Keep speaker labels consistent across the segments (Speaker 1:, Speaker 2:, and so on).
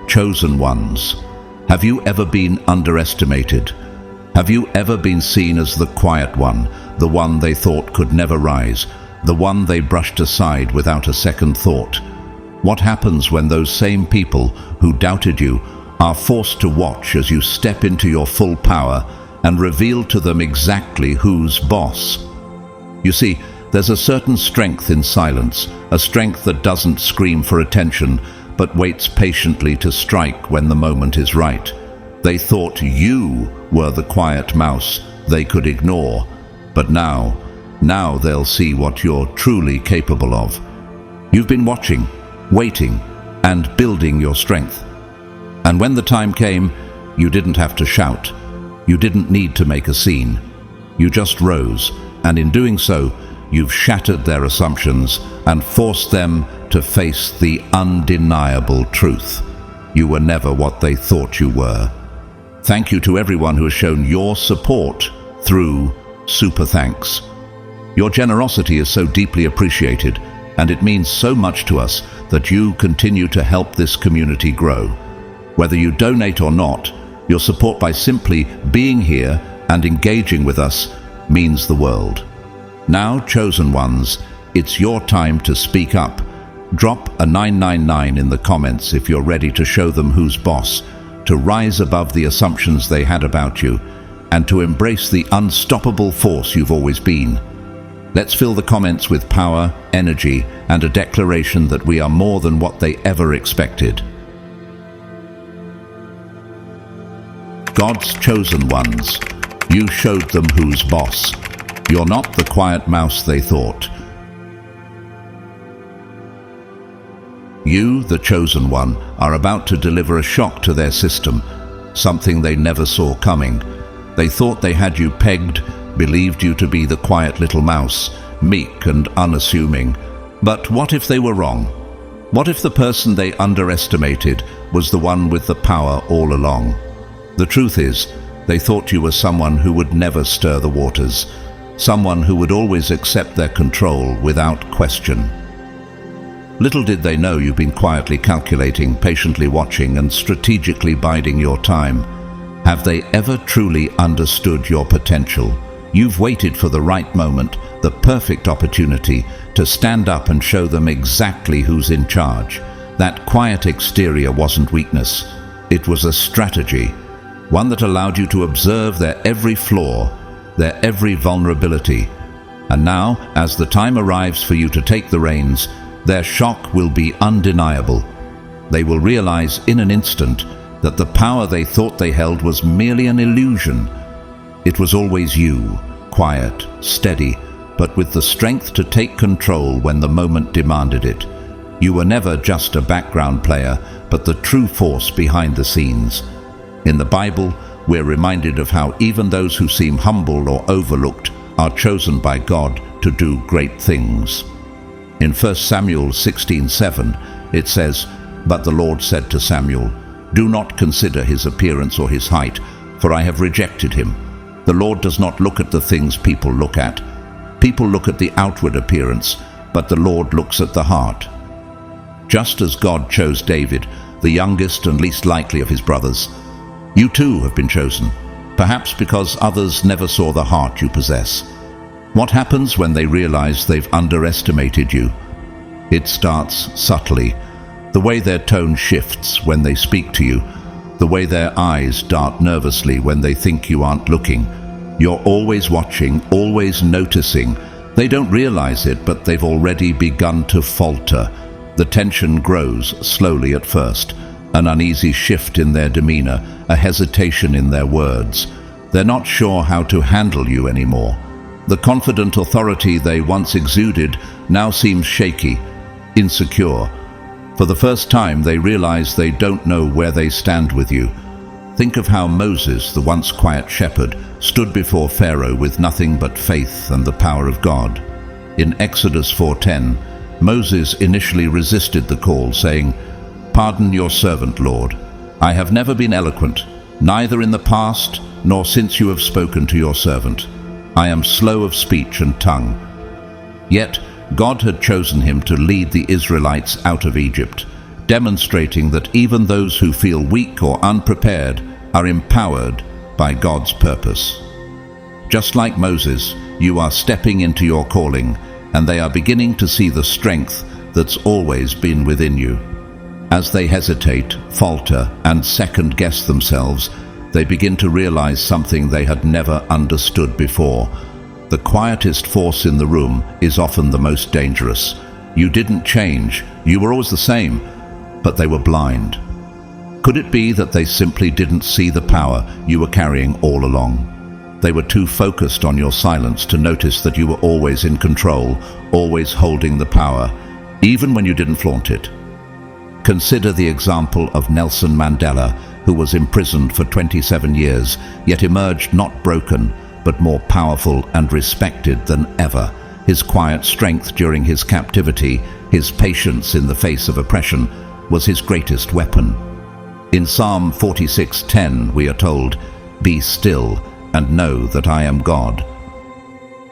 Speaker 1: chosen ones. Have you ever been underestimated? Have you ever been seen as the quiet one, the one they thought could never rise, the one they brushed aside without a second thought? What happens when those same people who doubted you are forced to watch as you step into your full power and reveal to them exactly who's boss? You see, there's a certain strength in silence, a strength that doesn't scream for attention, but waits patiently to strike when the moment is right. They thought you were the quiet mouse they could ignore, but now they'll see what you're truly capable of. You've been watching, waiting, and building your strength. And when the time came, you didn't have to shout. You didn't need to make a scene. You just rose, and in doing so, you've shattered their assumptions and forced them to face the undeniable truth. You were never what they thought you were. Thank you to everyone who has shown your support through Super Thanks. Your generosity is so deeply appreciated, and it means so much to us that you continue to help this community grow. Whether you donate or not, your support by simply being here and engaging with us means the world. Now, chosen ones, it's your time to speak up. Drop a 999 in the comments if you're ready to show them who's boss, to rise above the assumptions they had about you, and to embrace the unstoppable force you've always been. Let's fill the comments with power, energy, and a declaration that we are more than what they ever expected. God's chosen ones, you showed them who's boss. You're not the quiet mouse they thought. You, the chosen one, are about to deliver a shock to their system, something they never saw coming. They thought they had you pegged, believed you to be the quiet little mouse, meek and unassuming. But what if they were wrong? What if the person they underestimated was the one with the power all along? The truth is, they thought you were someone who would never stir the waters, someone who would always accept their control without question. Little did they know you've been quietly calculating, patiently watching, and strategically biding your time. Have they ever truly understood your potential? You've waited for the right moment, the perfect opportunity, to stand up and show them exactly who's in charge. That quiet exterior wasn't weakness. It was a strategy, one that allowed you to observe their every flaw, their every vulnerability. And now, as the time arrives for you to take the reins, their shock will be undeniable. They will realize in an instant that the power they thought they held was merely an illusion. It was always you, quiet, steady, but with the strength to take control when the moment demanded it. You were never just a background player, but the true force behind the scenes. In the Bible, we're reminded of how even those who seem humble or overlooked are chosen by God to do great things. In 1 Samuel 16:7, it says, "But the Lord said to Samuel, 'Do not consider his appearance or his height, for I have rejected him.' The Lord does not look at the things people look at. People look at the outward appearance, but the Lord looks at the heart." Just as God chose David, the youngest and least likely of his brothers, you too have been chosen, perhaps because others never saw the heart you possess. What happens when they realize they've underestimated you? It starts subtly. The way their tone shifts when they speak to you, the way their eyes dart nervously when they think you aren't looking. You're always watching, always noticing. They don't realize it, but they've already begun to falter. The tension grows slowly at first, an uneasy shift in their demeanor, a hesitation in their words. They're not sure how to handle you anymore. The confident authority they once exuded now seems shaky, insecure. For the first time, they realize they don't know where they stand with you. Think of how Moses, the once quiet shepherd, stood before Pharaoh with nothing but faith and the power of God. In Exodus 4:10, Moses initially resisted the call, saying, "Pardon your servant, Lord. I have never been eloquent, neither in the past nor since you have spoken to your servant. I am slow of speech and tongue." Yet God had chosen him to lead the Israelites out of Egypt, demonstrating that even those who feel weak or unprepared are empowered by God's purpose. Just like Moses, you are stepping into your calling, and they are beginning to see the strength that's always been within you. As they hesitate, falter, and second-guess themselves, they begin to realize something they had never understood before. The quietest force in the room is often the most dangerous. You didn't change, you were always the same, but they were blind. Could it be that they simply didn't see the power you were carrying all along? They were too focused on your silence to notice that you were always in control, always holding the power, even when you didn't flaunt it. Consider the example of Nelson Mandela, who was imprisoned for 27 years, yet emerged not broken, but more powerful and respected than ever. His quiet strength during his captivity, his patience in the face of oppression, was his greatest weapon. In Psalm 46:10 we are told, "Be still and know that I am God."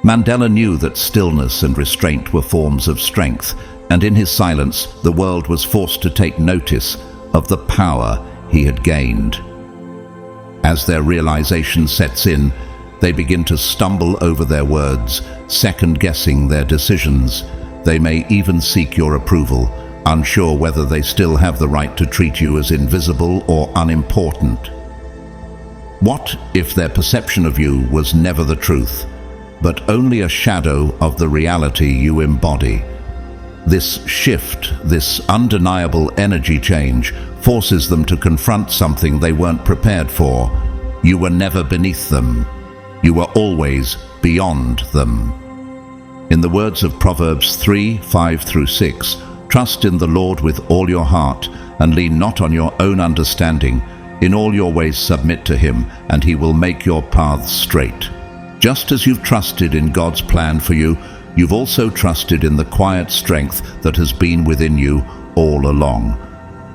Speaker 1: Mandela knew that stillness and restraint were forms of strength, and in his silence the world was forced to take notice of the power he had gained. As their realization sets in, they begin to stumble over their words, second-guessing their decisions. They may even seek your approval, unsure whether they still have the right to treat you as invisible or unimportant. What if their perception of you was never the truth, but only a shadow of the reality you embody? This shift, this undeniable energy change, forces them to confront something they weren't prepared for. You were never beneath them. You were always beyond them. In the words of Proverbs 3:5-6, "Trust in the Lord with all your heart, and lean not on your own understanding. In all your ways submit to him, and he will make your paths straight." Just as you've trusted in God's plan for you, you've also trusted in the quiet strength that has been within you all along.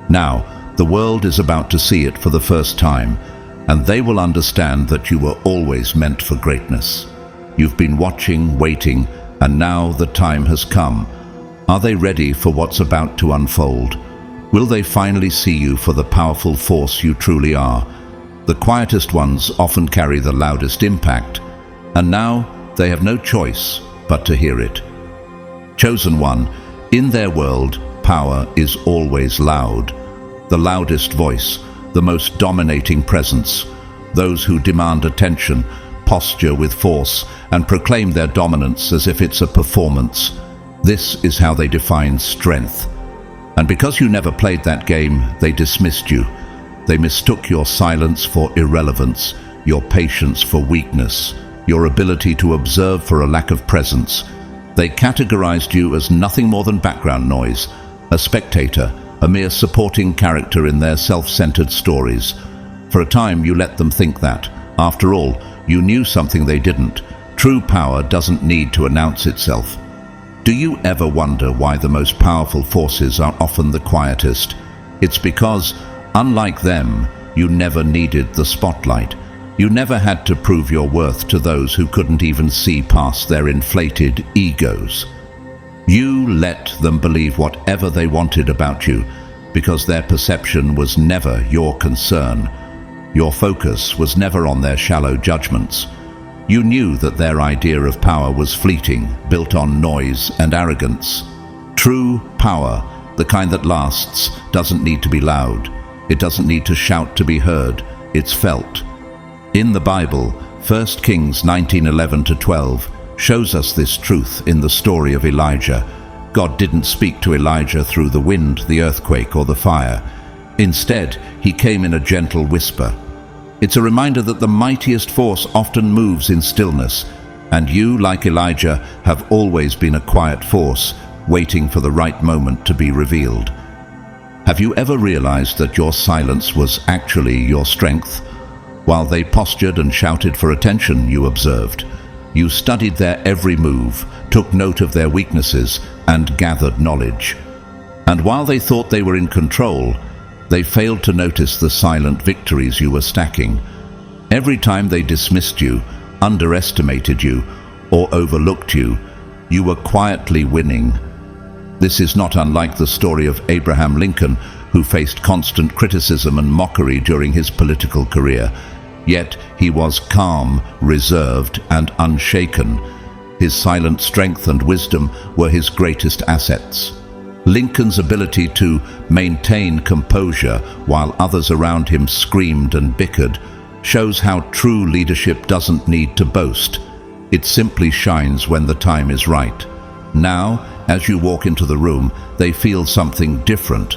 Speaker 1: Now, the world is about to see it for the first time, and they will understand that you were always meant for greatness. You've been watching, waiting, and now the time has come. Are they ready for what's about to unfold? Will they finally see you for the powerful force you truly are? The quietest ones often carry the loudest impact, and now they have no choice but to hear it. Chosen one, in their world, power is always loud. The loudest voice, the most dominating presence, those who demand attention, posture with force, and proclaim their dominance as if it's a performance. This is how they define strength. And because you never played that game, they dismissed you. They mistook your silence for irrelevance, your patience for weakness, your ability to observe for a lack of presence. They categorized you as nothing more than background noise, a spectator, a mere supporting character in their self-centered stories. For a time you let them think that. After all, you knew something they didn't. True power doesn't need to announce itself. Do you ever wonder why the most powerful forces are often the quietest? It's because, unlike them, you never needed the spotlight. You never had to prove your worth to those who couldn't even see past their inflated egos. You let them believe whatever they wanted about you, because their perception was never your concern. Your focus was never on their shallow judgments. You knew that their idea of power was fleeting, built on noise and arrogance. True power, the kind that lasts, doesn't need to be loud. It doesn't need to shout to be heard. It's felt. In the Bible, 1 Kings 19:11-12 shows us this truth in the story of Elijah. God didn't speak to Elijah through the wind, the earthquake, or the fire. Instead, he came in a gentle whisper. It's a reminder that the mightiest force often moves in stillness, and you, like Elijah, have always been a quiet force, waiting for the right moment to be revealed. Have you ever realized that your silence was actually your strength? While they postured and shouted for attention, you observed. You studied their every move, took note of their weaknesses, and gathered knowledge. And while they thought they were in control, they failed to notice the silent victories you were stacking. Every time they dismissed you, underestimated you, or overlooked you, you were quietly winning. This is not unlike the story of Abraham Lincoln, who faced constant criticism and mockery during his political career. Yet he was calm, reserved, and unshaken. His silent strength and wisdom were his greatest assets. Lincoln's ability to maintain composure while others around him screamed and bickered shows how true leadership doesn't need to boast. It simply shines when the time is right. Now, as you walk into the room, they feel something different.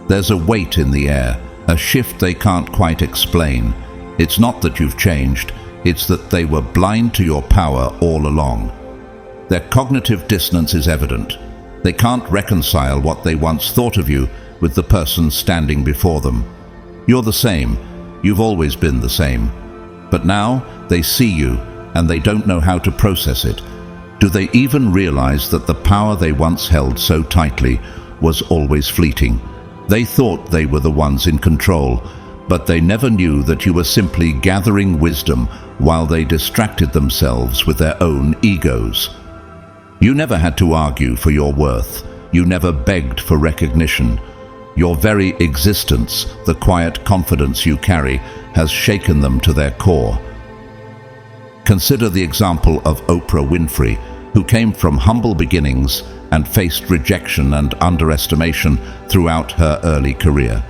Speaker 1: There's a weight in the air, a shift they can't quite explain. It's not that you've changed, it's that they were blind to your power all along. Their cognitive dissonance is evident. They can't reconcile what they once thought of you with the person standing before them. You're the same. You've always been the same. But now they see you and they don't know how to process it. Do they even realize that the power they once held so tightly was always fleeting? They thought they were the ones in control, but they never knew that you were simply gathering wisdom while they distracted themselves with their own egos. You never had to argue for your worth. You never begged for recognition. Your very existence, the quiet confidence you carry, has shaken them to their core. Consider the example of Oprah Winfrey, who came from humble beginnings and faced rejection and underestimation throughout her early career.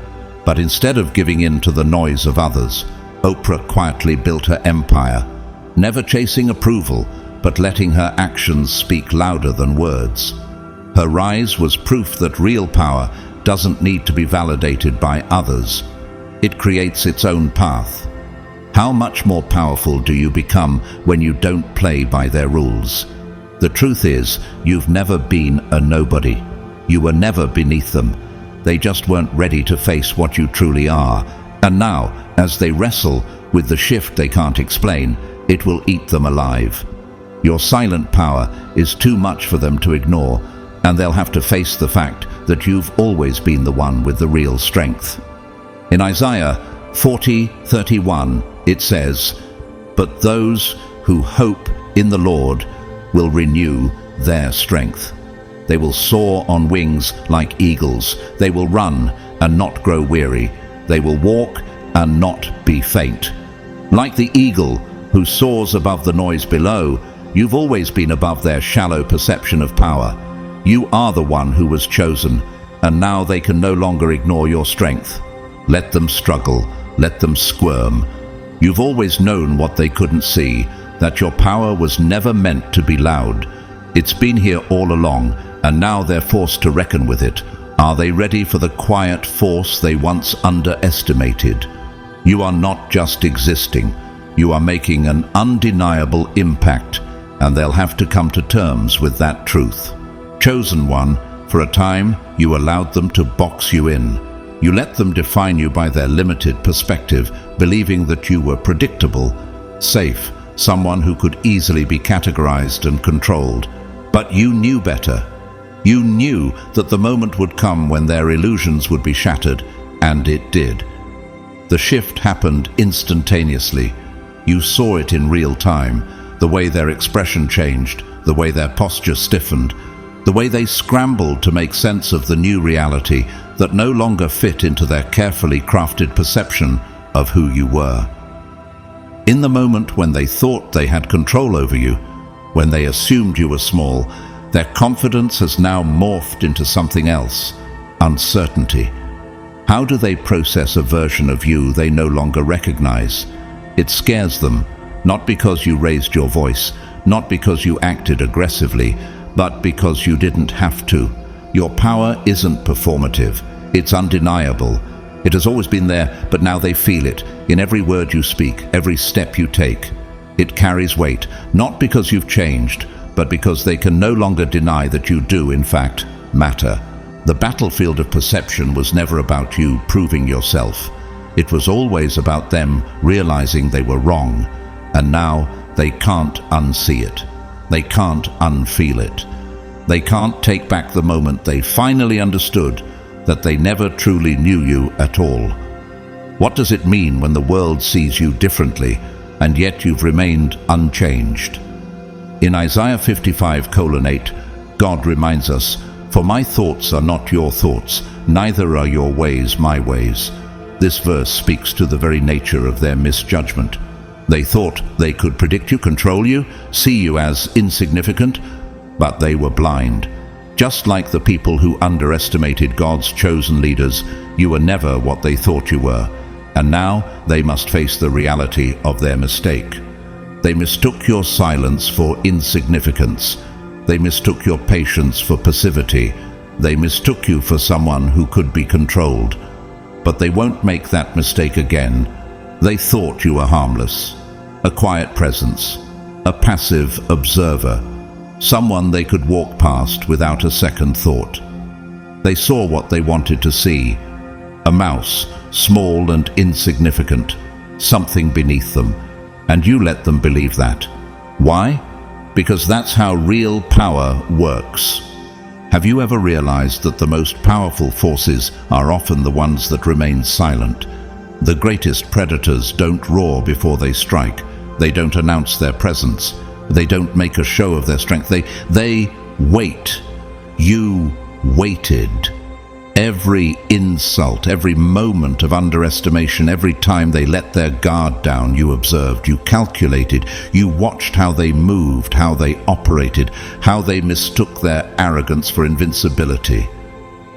Speaker 1: But instead of giving in to the noise of others, Oprah quietly built her empire, never chasing approval, but letting her actions speak louder than words. Her rise was proof that real power doesn't need to be validated by others. It creates its own path. How much more powerful do you become when you don't play by their rules? The truth is, you've never been a nobody. You were never beneath them. They just weren't ready to face what you truly are. And now, as they wrestle with the shift they can't explain, it will eat them alive. Your silent power is too much for them to ignore, and they'll have to face the fact that you've always been the one with the real strength. In Isaiah 40:31, it says, "But those who hope in the Lord will renew their strength. They will soar on wings like eagles. They will run and not grow weary. They will walk and not be faint." Like the eagle who soars above the noise below, you've always been above their shallow perception of power. You are the one who was chosen, and now they can no longer ignore your strength. Let them struggle, let them squirm. You've always known what they couldn't see, that your power was never meant to be loud. It's been here all along, and now they're forced to reckon with it. Are they ready for the quiet force they once underestimated? You are not just existing. You are making an undeniable impact, and they'll have to come to terms with that truth. Chosen one, for a time, you allowed them to box you in. You let them define you by their limited perspective, believing that you were predictable, safe, someone who could easily be categorized and controlled. But you knew better. You knew that the moment would come when their illusions would be shattered, and it did. The shift happened instantaneously. You saw it in real time, the way their expression changed, the way their posture stiffened, the way they scrambled to make sense of the new reality that no longer fit into their carefully crafted perception of who you were. In the moment when they thought they had control over you, when they assumed you were small, their confidence has now morphed into something else: uncertainty. How do they process a version of you they no longer recognize? It scares them, not because you raised your voice, not because you acted aggressively, but because you didn't have to. Your power isn't performative. It's undeniable. It has always been there, but now they feel it in every word you speak, every step you take. It carries weight, not because you've changed, but because they can no longer deny that you do, in fact, matter. The battlefield of perception was never about you proving yourself. It was always about them realizing they were wrong, and now they can't unsee it. They can't unfeel it. They can't take back the moment they finally understood that they never truly knew you at all. What does it mean when the world sees you differently, and yet you've remained unchanged? In Isaiah 55:8, God reminds us, For my thoughts are not your thoughts, neither are your ways my ways. This verse speaks to the very nature of their misjudgment. They thought they could predict you, control you, see you as insignificant, but they were blind. Just like the people who underestimated God's chosen leaders, you were never what they thought you were, and now they must face the reality of their mistake. They mistook your silence for insignificance. They mistook your patience for passivity. They mistook you for someone who could be controlled. But they won't make that mistake again. They thought you were harmless, a quiet presence, a passive observer, someone they could walk past without a second thought. They saw what they wanted to see, a mouse, small and insignificant, something beneath them, and you let them believe that. Why? Because that's how real power works. Have you ever realized that the most powerful forces are often the ones that remain silent? The greatest predators don't roar before they strike. They don't announce their presence. They don't make a show of their strength. They wait. You waited. Every insult, every moment of underestimation, every time they let their guard down, you observed, you calculated, you watched how they moved, how they operated, how they mistook their arrogance for invincibility.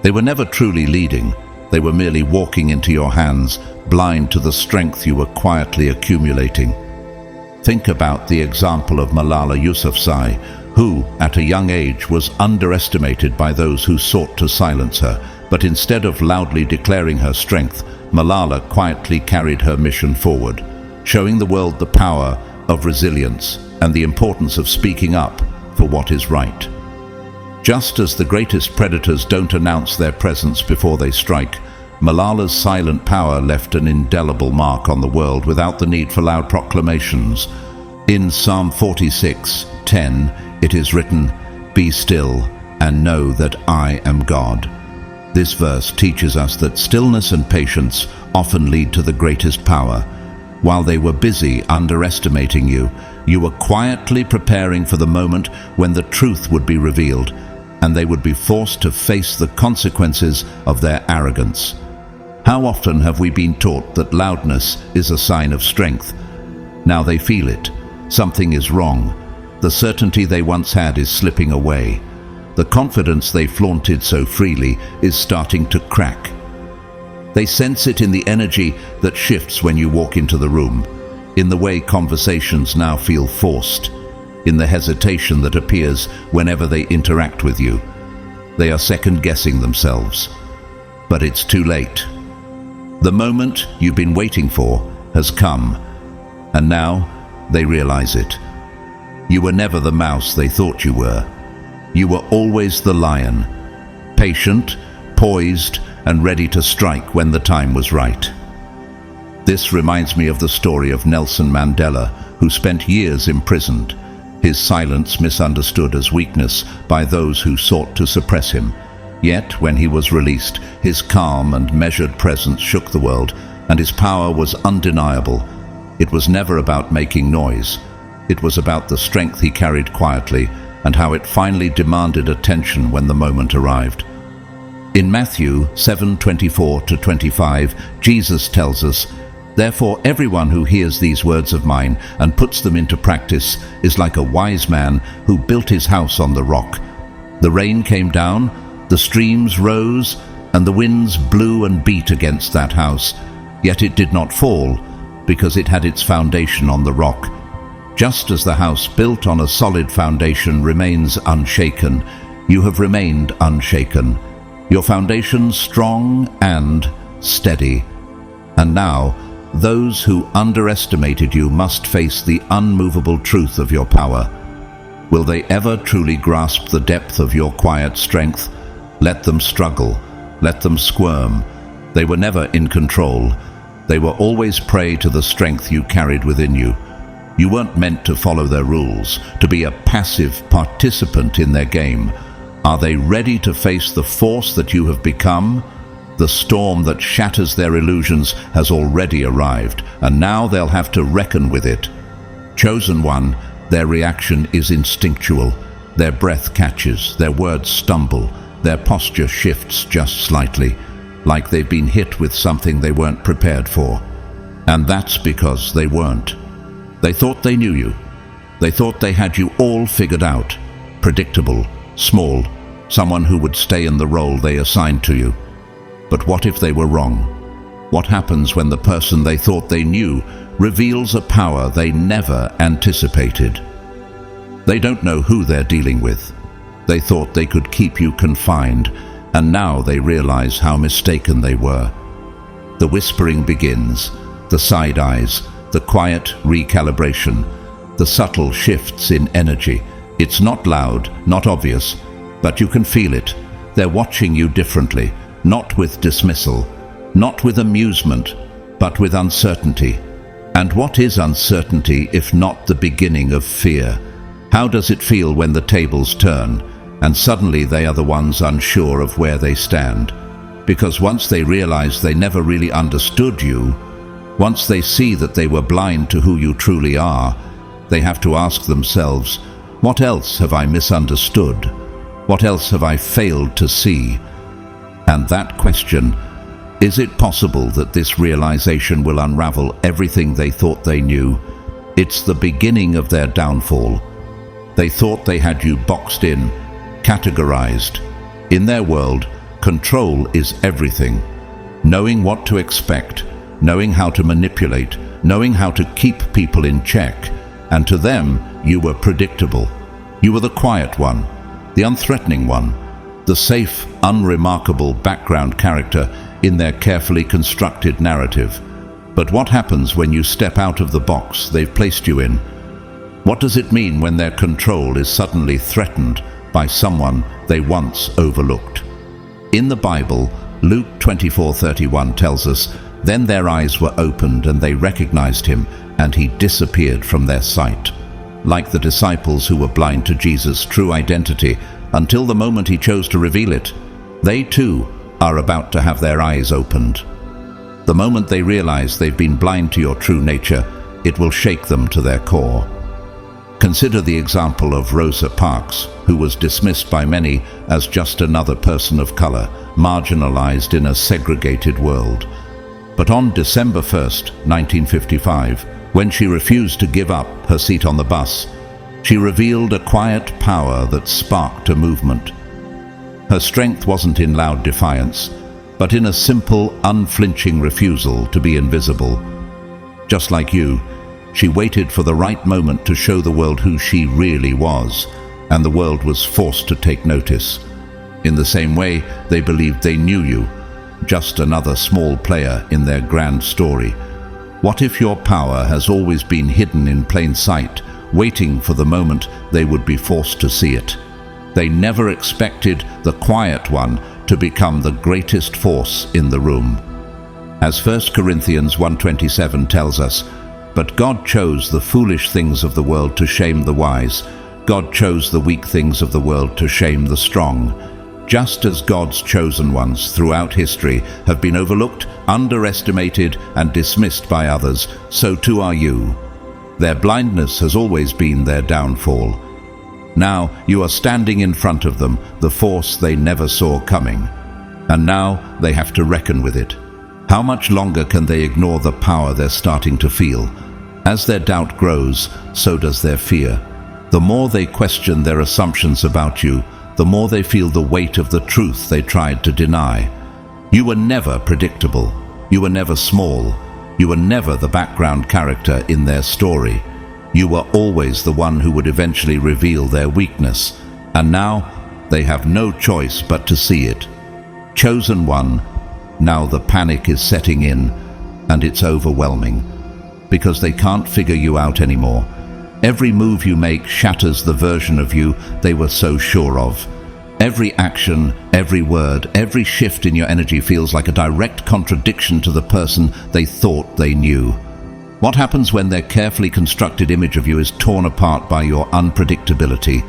Speaker 1: They were never truly leading. They were merely walking into your hands, blind to the strength you were quietly accumulating. Think about the example of Malala Yousafzai, who, at a young age, was underestimated by those who sought to silence her. But instead of loudly declaring her strength, Malala quietly carried her mission forward, showing the world the power of resilience and the importance of speaking up for what is right. Just as the greatest predators don't announce their presence before they strike, Malala's silent power left an indelible mark on the world without the need for loud proclamations. In Psalm 46:10, it is written, "Be still and know that I am God." This verse teaches us that stillness and patience often lead to the greatest power. While they were busy underestimating you, you were quietly preparing for the moment when the truth would be revealed, and they would be forced to face the consequences of their arrogance. How often have we been taught that loudness is a sign of strength? Now they feel it. Something is wrong. The certainty they once had is slipping away. The confidence they flaunted so freely is starting to crack. They sense it in the energy that shifts when you walk into the room, in the way conversations now feel forced, in the hesitation that appears whenever they interact with you. They are second-guessing themselves. But it's too late. The moment you've been waiting for has come, and now they realize it. You were never the mouse they thought you were. You were always the lion, patient, poised, and ready to strike when the time was right. This reminds me of the story of Nelson Mandela, who spent years imprisoned, his silence misunderstood as weakness by those who sought to suppress him. Yet, when he was released, his calm and measured presence shook the world, and his power was undeniable. It was never about making noise. It was about the strength he carried quietly, and how it finally demanded attention when the moment arrived. In Matthew 7:24-25, Jesus tells us, "Therefore everyone who hears these words of mine and puts them into practice is like a wise man who built his house on the rock. The rain came down, the streams rose, and the winds blew and beat against that house, yet it did not fall, because it had its foundation on the rock. Just as the house built on a solid foundation remains unshaken, you have remained unshaken, your foundation strong and steady. And now, those who underestimated you must face the unmovable truth of your power. Will they ever truly grasp the depth of your quiet strength? Let them struggle, let them squirm. They were never in control. They were always prey to the strength you carried within you. You weren't meant to follow their rules, to be a passive participant in their game. Are they ready to face the force that you have become? The storm that shatters their illusions has already arrived, and now they'll have to reckon with it. Chosen one, their reaction is instinctual. Their breath catches, their words stumble, their posture shifts just slightly, like they've been hit with something they weren't prepared for. And that's because they weren't. They thought they knew you. They thought they had you all figured out. Predictable, small, someone who would stay in the role they assigned to you. But what if they were wrong? What happens when the person they thought they knew reveals a power they never anticipated? They don't know who they're dealing with. They thought they could keep you confined, and now they realize how mistaken they were. The whispering begins, the side eyes, the quiet recalibration, the subtle shifts in energy. It's not loud, not obvious, but you can feel it. They're watching you differently, not with dismissal, not with amusement, but with uncertainty. And what is uncertainty if not the beginning of fear? How does it feel when the tables turn, and suddenly they are the ones unsure of where they stand? Because once they realize they never really understood you, once they see that they were blind to who you truly are, they have to ask themselves, what else have I misunderstood? What else have I failed to see? And that question, is it possible that this realization will unravel everything they thought they knew? It's the beginning of their downfall. They thought they had you boxed in, categorized. In their world, control is everything. Knowing what to expect, knowing how to manipulate, knowing how to keep people in check. And to them, you were predictable. You were the quiet one, the unthreatening one, the safe, unremarkable background character in their carefully constructed narrative. But what happens when you step out of the box they've placed you in? What does it mean when their control is suddenly threatened by someone they once overlooked? In the Bible, Luke 24:31 tells us, "Then their eyes were opened and they recognized him, and he disappeared from their sight." Like the disciples who were blind to Jesus' true identity until the moment he chose to reveal it, they too are about to have their eyes opened. The moment they realize they've been blind to your true nature, it will shake them to their core. Consider the example of Rosa Parks, who was dismissed by many as just another person of color, marginalized in a segregated world. But on December 1st, 1955, when she refused to give up her seat on the bus, she revealed a quiet power that sparked a movement. Her strength wasn't in loud defiance, but in a simple, unflinching refusal to be invisible. Just like you, she waited for the right moment to show the world who she really was, and the world was forced to take notice. In the same way, they believed they knew you, just another small player in their grand story. What if your power has always been hidden in plain sight, waiting for the moment they would be forced to see it? They never expected the quiet one to become the greatest force in the room. As 1 Corinthians 1:27 tells us, "But God chose the foolish things of the world to shame the wise. God chose the weak things of the world to shame the strong." Just as God's chosen ones throughout history have been overlooked, underestimated, and dismissed by others, so too are you. Their blindness has always been their downfall. Now you are standing in front of them, the force they never saw coming. And now they have to reckon with it. How much longer can they ignore the power they're starting to feel? As their doubt grows, so does their fear. The more they question their assumptions about you, the more they feel the weight of the truth they tried to deny. You were never predictable. You were never small. You were never the background character in their story. You were always the one who would eventually reveal their weakness. And now they have no choice but to see it. Chosen one, now the panic is setting in, and it's overwhelming. Because they can't figure you out anymore. Every move you make shatters the version of you they were so sure of. Every action, every word, every shift in your energy feels like a direct contradiction to the person they thought they knew. What happens when their carefully constructed image of you is torn apart by your unpredictability?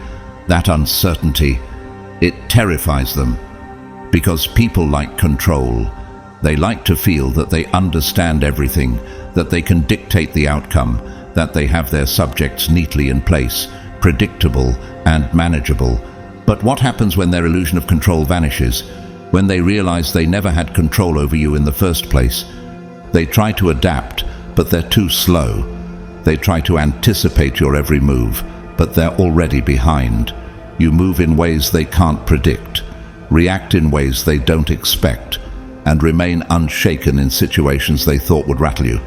Speaker 1: That uncertainty, it terrifies them. Because people like control. They like to feel that they understand everything, that they can dictate the outcome, that they have their subjects neatly in place, predictable and manageable. But what happens when their illusion of control vanishes? When they realize they never had control over you in the first place? They try to adapt, but they're too slow. They try to anticipate your every move, but they're already behind. You move in ways they can't predict, react in ways they don't expect, and remain unshaken in situations they thought would rattle you.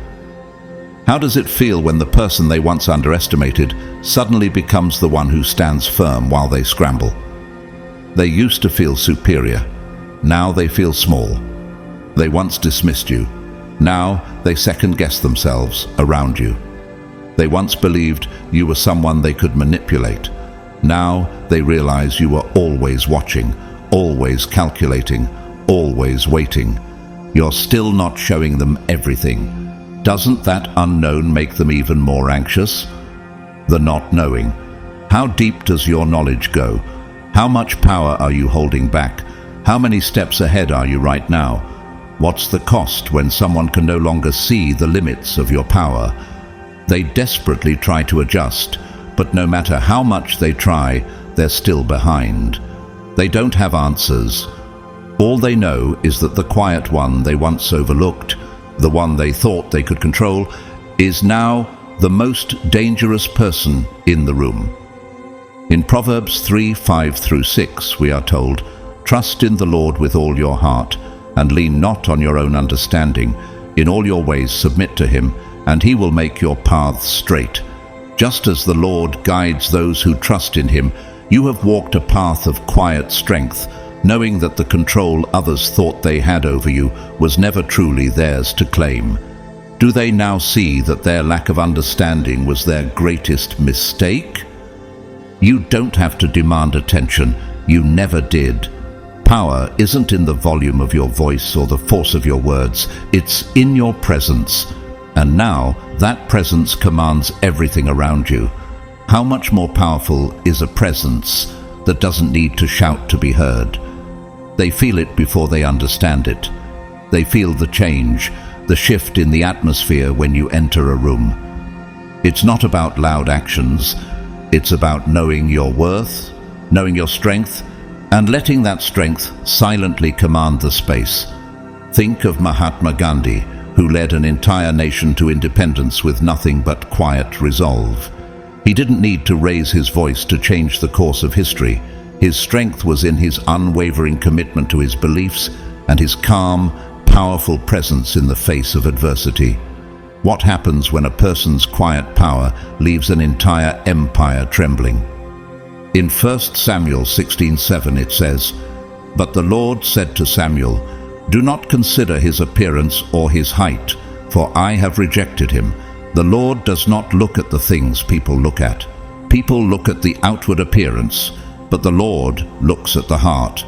Speaker 1: How does it feel when the person they once underestimated suddenly becomes the one who stands firm while they scramble? They used to feel superior. Now they feel small. They once dismissed you. Now they second-guess themselves around you. They once believed you were someone they could manipulate. Now they realize you were always watching, always calculating, always waiting. You're still not showing them everything. Doesn't that unknown make them even more anxious? The not knowing. How deep does your knowledge go? How much power are you holding back? How many steps ahead are you right now? What's the cost when someone can no longer see the limits of your power? They desperately try to adjust, but no matter how much they try, they're still behind. They don't have answers. All they know is that the quiet one they once overlooked, the one they thought they could control, is now the most dangerous person in the room. In Proverbs 3:5-6, we are told, "Trust in the Lord with all your heart, and lean not on your own understanding. In all your ways submit to him, and he will make your paths straight. Just as the Lord guides those who trust in him, you have walked a path of quiet strength, knowing that the control others thought they had over you was never truly theirs to claim. Do they now see that their lack of understanding was their greatest mistake? You don't have to demand attention. You never did. Power isn't in the volume of your voice or the force of your words. It's in your presence. And now that presence commands everything around you. How much more powerful is a presence that doesn't need to shout to be heard? They feel it before they understand it. They feel the change, the shift in the atmosphere when you enter a room. It's not about loud actions. It's about knowing your worth, knowing your strength, and letting that strength silently command the space. Think of Mahatma Gandhi, who led an entire nation to independence with nothing but quiet resolve. He didn't need to raise his voice to change the course of history. His strength was in his unwavering commitment to his beliefs and his calm, powerful presence in the face of adversity. What happens when a person's quiet power leaves an entire empire trembling? In 1 Samuel 16:7 it says, "But the Lord said to Samuel, 'Do not consider his appearance or his height, for I have rejected him.' The Lord does not look at the things people look at. People look at the outward appearance, but the Lord looks at the heart."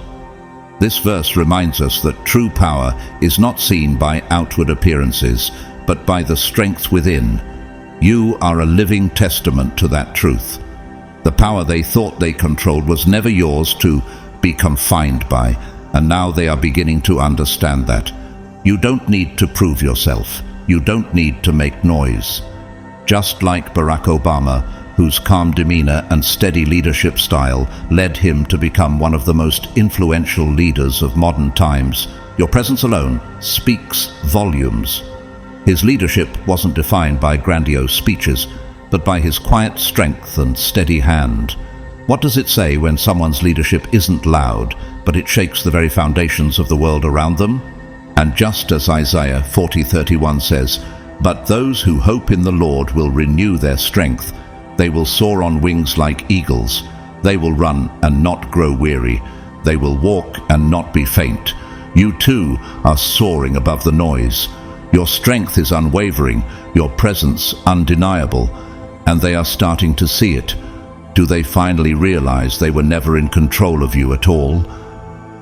Speaker 1: This verse reminds us that true power is not seen by outward appearances, but by the strength within. You are a living testament to that truth. The power they thought they controlled was never yours to be confined by, and now they are beginning to understand that. You don't need to prove yourself. You don't need to make noise. Just like Barack Obama, whose calm demeanor and steady leadership style led him to become one of the most influential leaders of modern times, your presence alone speaks volumes. His leadership wasn't defined by grandiose speeches, but by his quiet strength and steady hand. What does it say when someone's leadership isn't loud, but it shakes the very foundations of the world around them? And just as Isaiah 40:31 says, "But those who hope in the Lord will renew their strength. They will soar on wings like eagles. They will run and not grow weary. They will walk and not be faint." You too are soaring above the noise. Your strength is unwavering, your presence undeniable, and they are starting to see it. Do they finally realize they were never in control of you at all?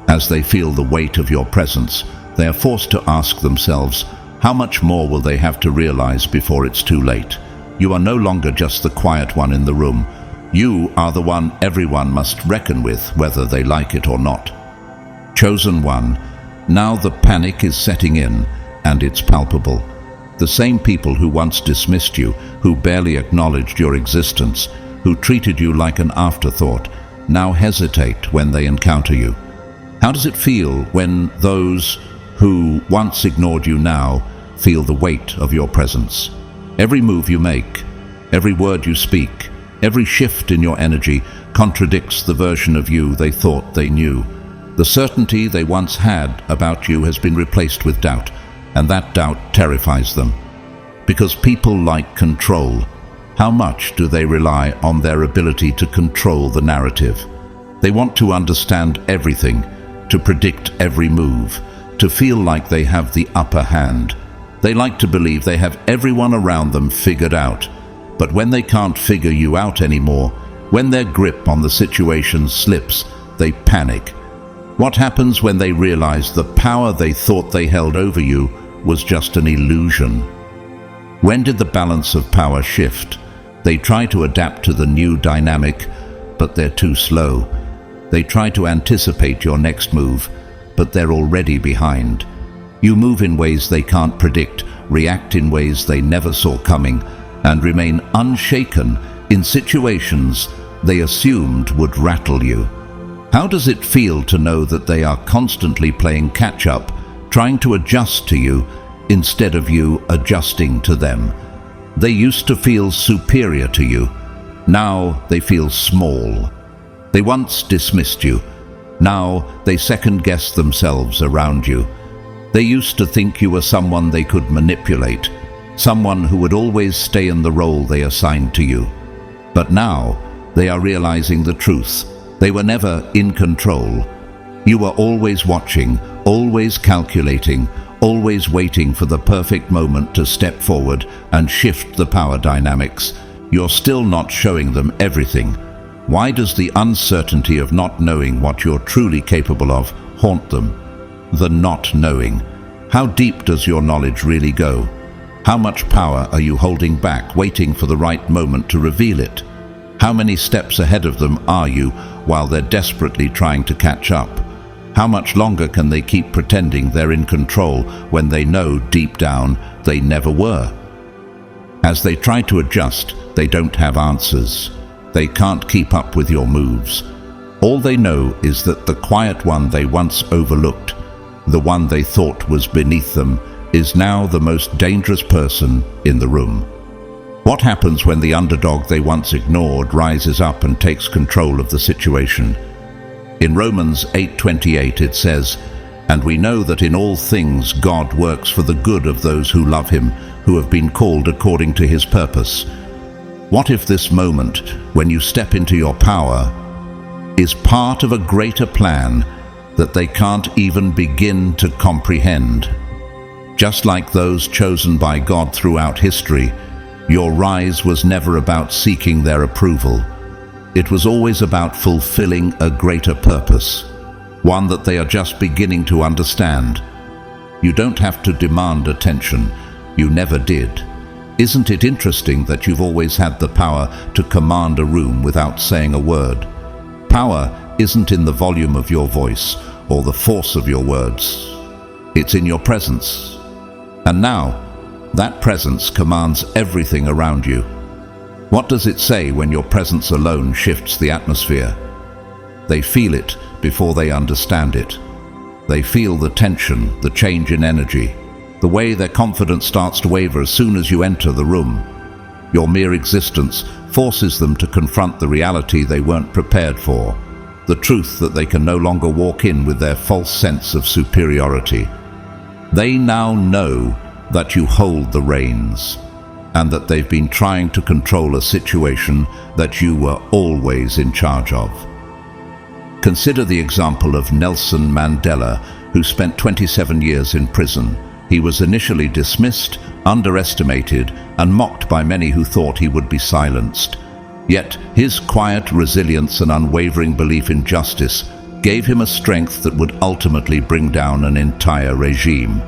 Speaker 1: As they feel the weight of your presence, they are forced to ask themselves, how much more will they have to realize before it's too late? You are no longer just the quiet one in the room. You are the one everyone must reckon with, whether they like it or not. Chosen one, now the panic is setting in, and it's palpable. The same people who once dismissed you, who barely acknowledged your existence, who treated you like an afterthought, now hesitate when they encounter you? How does it feel when those who once ignored you now feel the weight of your presence? Every move you make, every word you speak, every shift in your energy contradicts the version of you they thought they knew. The certainty they once had about you has been replaced with doubt, and that doubt terrifies them. Because people like control. How much do they rely on their ability to control the narrative? They want to understand everything, to predict every move, to feel like they have the upper hand. They like to believe they have everyone around them figured out. But when they can't figure you out anymore, when their grip on the situation slips, they panic. What happens when they realize the power they thought they held over you was just an illusion? When did the balance of power shift? They try to adapt to the new dynamic, but they're too slow. They try to anticipate your next move, but they're already behind. You move in ways they can't predict, react in ways they never saw coming, and remain unshaken in situations they assumed would rattle you. How does it feel to know that they are constantly playing catch-up, trying to adjust to you instead of you adjusting to them? They used to feel superior to you. Now they feel small. They once dismissed you. Now they second-guess themselves around you. They used to think you were someone they could manipulate, someone who would always stay in the role they assigned to you. But now they are realizing the truth. They were never in control. You were always watching, always calculating, always waiting for the perfect moment to step forward and shift the power dynamics. You're still not showing them everything. Why does the uncertainty of not knowing what you're truly capable of haunt them? The not knowing. How deep does your knowledge really go? How much power are you holding back, waiting for the right moment to reveal it? How many steps ahead of them are you while they're desperately trying to catch up? How much longer can they keep pretending they're in control when they know deep down they never were? As they try to adjust, they don't have answers. They can't keep up with your moves. All they know is that the quiet one they once overlooked, the one they thought was beneath them, is now the most dangerous person in the room. What happens when the underdog they once ignored rises up and takes control of the situation? In Romans 8:28 it says, "And we know that in all things God works for the good of those who love him, who have been called according to his purpose." What if this moment, when you step into your power, is part of a greater plan that they can't even begin to comprehend? Just like those chosen by God throughout history, your rise was never about seeking their approval. It was always about fulfilling a greater purpose, one that they are just beginning to understand. You don't have to demand attention. You never did. Isn't it interesting that you've always had the power to command a room without saying a word? Power isn't in the volume of your voice or the force of your words. It's in your presence. And now, that presence commands everything around you. What does it say when your presence alone shifts the atmosphere? They feel it before they understand it. They feel the tension, the change in energy, the way their confidence starts to waver as soon as you enter the room. Your mere existence forces them to confront the reality they weren't prepared for, the truth that they can no longer walk in with their false sense of superiority. They now know that you hold the reins, and that they've been trying to control a situation that you were always in charge of. Consider the example of Nelson Mandela, who spent 27 years in prison. He was initially dismissed, underestimated, and mocked by many who thought he would be silenced. Yet his quiet resilience and unwavering belief in justice gave him a strength that would ultimately bring down an entire regime.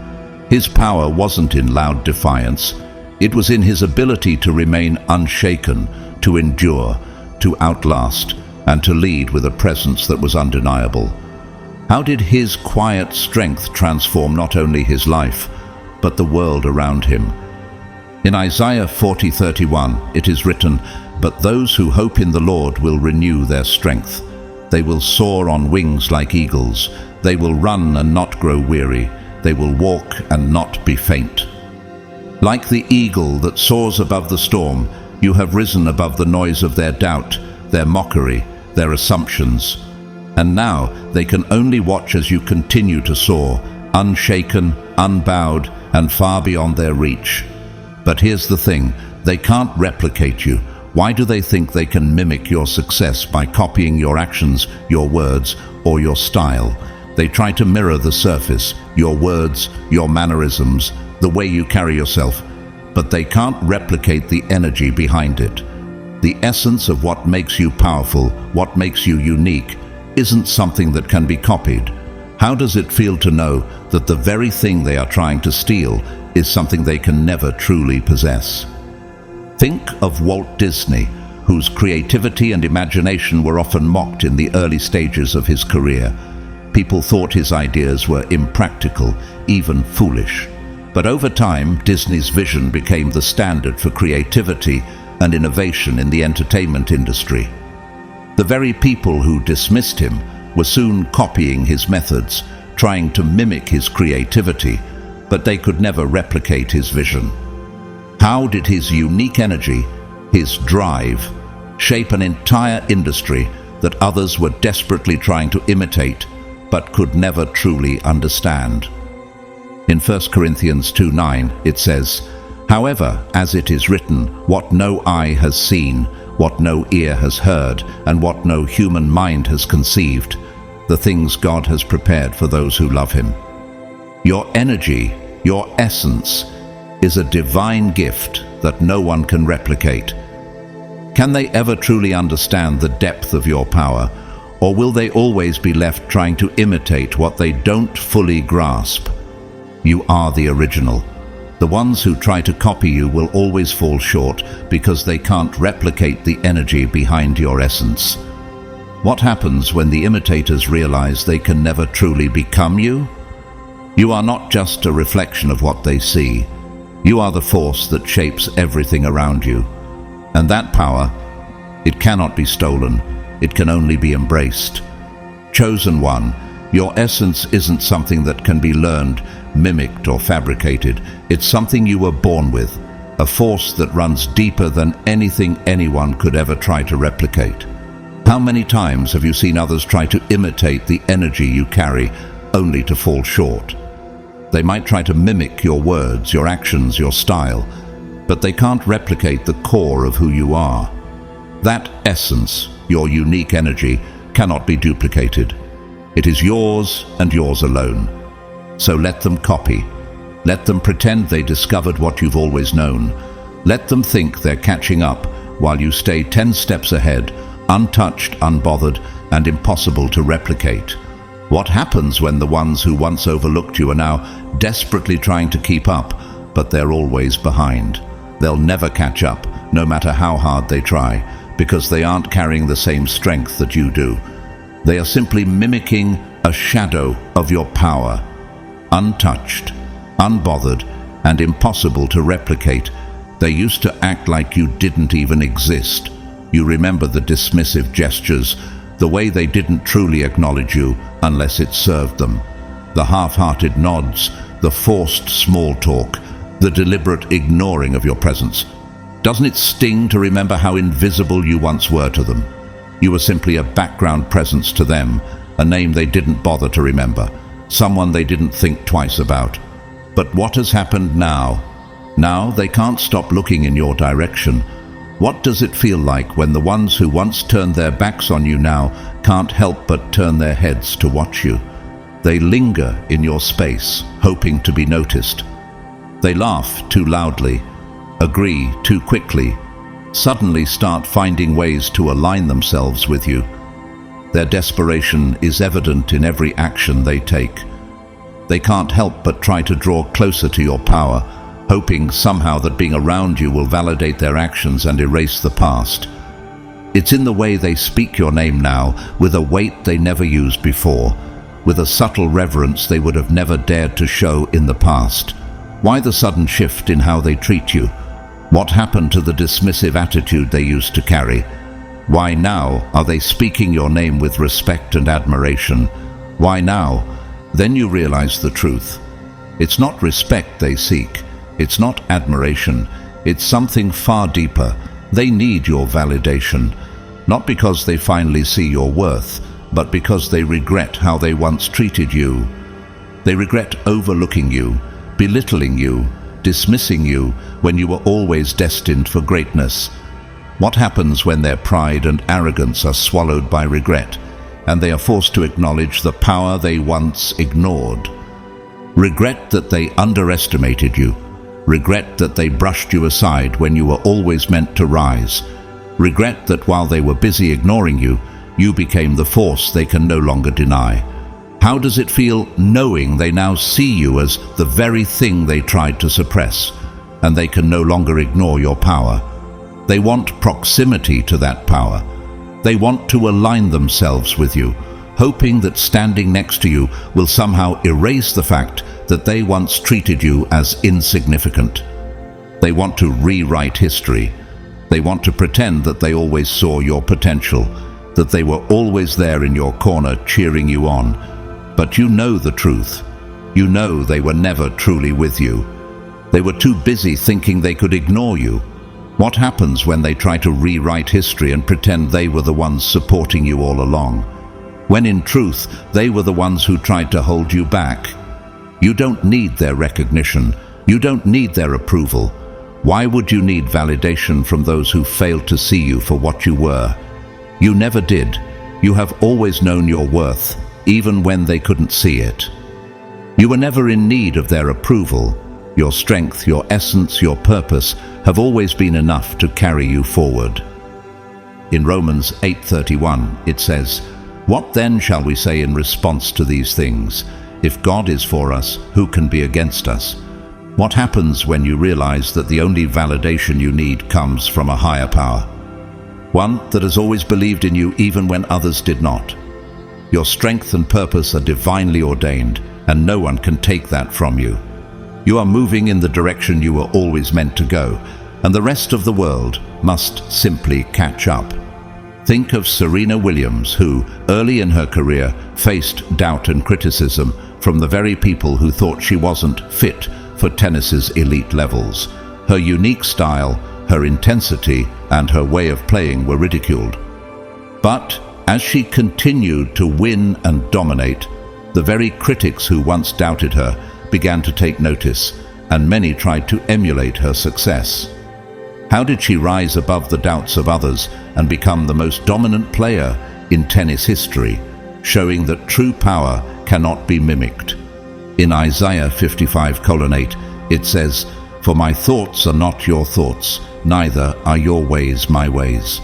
Speaker 1: His power wasn't in loud defiance. It was in his ability to remain unshaken, to endure, to outlast, and to lead with a presence that was undeniable. How did his quiet strength transform not only his life, but the world around him? In Isaiah 40:31, it is written, "But those who hope in the Lord will renew their strength. They will soar on wings like eagles. They will run and not grow weary. They will walk and not be faint. Like the eagle that soars above the storm, you have risen above the noise of their doubt, their mockery, their assumptions. And now they can only watch as you continue to soar, unshaken, unbowed, and far beyond their reach. But here's the thing, they can't replicate you. Why do they think they can mimic your success by copying your actions, your words, or your style? They try to mirror the surface, your words, your mannerisms, the way you carry yourself, but they can't replicate the energy behind it. The essence of what makes you powerful, what makes you unique, isn't something that can be copied. How does it feel to know that the very thing they are trying to steal is something they can never truly possess? Think of Walt Disney, whose creativity and imagination were often mocked in the early stages of his career. People thought his ideas were impractical, even foolish. But over time, Disney's vision became the standard for creativity and innovation in the entertainment industry. The very people who dismissed him were soon copying his methods, trying to mimic his creativity, but they could never replicate his vision. How did his unique energy, his drive, shape an entire industry that others were desperately trying to imitate, but could never truly understand? In 1 Corinthians 2:9, it says, "However, as it is written, what no eye has seen, what no ear has heard, and what no human mind has conceived, the things God has prepared for those who love him." Your energy, your essence, is a divine gift that no one can replicate. Can they ever truly understand the depth of your power, or will they always be left trying to imitate what they don't fully grasp? You are the original. The ones who try to copy you will always fall short because they can't replicate the energy behind your essence. What happens when the imitators realize they can never truly become you? You are not just a reflection of what they see. You are the force that shapes everything around you. And that power, it cannot be stolen. It can only be embraced. Chosen one, your essence isn't something that can be learned, mimicked, or fabricated. It's something you were born with, a force that runs deeper than anything anyone could ever try to replicate. How many times have you seen others try to imitate the energy you carry, only to fall short? They might try to mimic your words, your actions, your style, but they can't replicate the core of who you are. That essence, your unique energy, cannot be duplicated. It is yours and yours alone. So let them copy. Let them pretend they discovered what you've always known. Let them think they're catching up while you stay 10 steps ahead, untouched, unbothered, and impossible to replicate. What happens when the ones who once overlooked you are now desperately trying to keep up, but they're always behind? They'll never catch up, no matter how hard they try, because they aren't carrying the same strength that you do. They are simply mimicking a shadow of your power, untouched, unbothered, and impossible to replicate. They used to act like you didn't even exist. You remember the dismissive gestures, the way they didn't truly acknowledge you unless it served them, the half-hearted nods, the forced small talk, the deliberate ignoring of your presence. Doesn't it sting to remember how invisible you once were to them? You were simply a background presence to them, a name they didn't bother to remember, someone they didn't think twice about. But what has happened now? Now they can't stop looking in your direction. What does it feel like when the ones who once turned their backs on you now can't help but turn their heads to watch you? They linger in your space, hoping to be noticed. They laugh too loudly, agree too quickly, suddenly start finding ways to align themselves with you. Their desperation is evident in every action they take. They can't help but try to draw closer to your power, hoping somehow that being around you will validate their actions and erase the past. It's in the way they speak your name now, with a weight they never used before, with a subtle reverence they would have never dared to show in the past. Why the sudden shift in how they treat you? What happened to the dismissive attitude they used to carry? Why now are they speaking your name with respect and admiration? Why now? Then you realize the truth. It's not respect they seek. It's not admiration. It's something far deeper. They need your validation, not because they finally see your worth, but because they regret how they once treated you. They regret overlooking you, belittling you, dismissing you when you were always destined for greatness. What happens when their pride and arrogance are swallowed by regret, and they are forced to acknowledge the power they once ignored? Regret that they underestimated you. Regret that they brushed you aside when you were always meant to rise. Regret that while they were busy ignoring you, you became the force they can no longer deny. How does it feel knowing they now see you as the very thing they tried to suppress, and they can no longer ignore your power? They want proximity to that power. They want to align themselves with you, hoping that standing next to you will somehow erase the fact that they once treated you as insignificant. They want to rewrite history. They want to pretend that they always saw your potential, that they were always there in your corner cheering you on. But you know the truth. You know they were never truly with you. They were too busy thinking they could ignore you. What happens when they try to rewrite history and pretend they were the ones supporting you all along, when in truth they were the ones who tried to hold you back? You don't need their recognition. You don't need their approval. Why would you need validation from those who failed to see you for what you were? You never did. You have always known your worth, even when they couldn't see it. You were never in need of their approval. Your strength, your essence, your purpose have always been enough to carry you forward. In Romans 8:31, it says, "What then shall we say in response to these things? If God is for us, who can be against us?" What happens when you realize that the only validation you need comes from a higher power? One that has always believed in you even when others did not. Your strength and purpose are divinely ordained, and no one can take that from you. You are moving in the direction you were always meant to go, and the rest of the world must simply catch up. Think of Serena Williams, who, early in her career, faced doubt and criticism from the very people who thought she wasn't fit for tennis's elite levels. Her unique style, her intensity, and her way of playing were ridiculed. But as she continued to win and dominate, the very critics who once doubted her began to take notice, and many tried to emulate her success. How did she rise above the doubts of others and become the most dominant player in tennis history, showing that true power cannot be mimicked? In Isaiah 55:8, it says, "For my thoughts are not your thoughts, neither are your ways my ways."